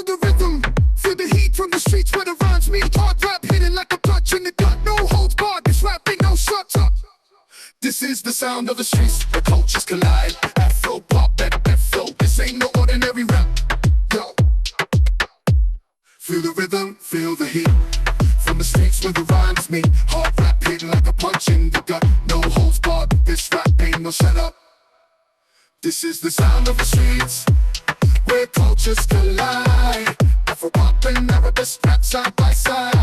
Feel the rhythm, feel the heat from the streets where the rhymes meet. Hard rap hitting like a punch in the gut. No holds barred, this rap ain't no shut up. This is the sound of the streets where cultures collide. Afro pop and flow, this ain't no ordinary rap. Yo, feel the rhythm, feel the heat from the streets where the rhymes meet. Hard rap hitting like a punch in the gut. No holds barred, this rap ain't no shut up. This is the sound of the streets where cultures collide. Afro pop and Arabesque rap side by side.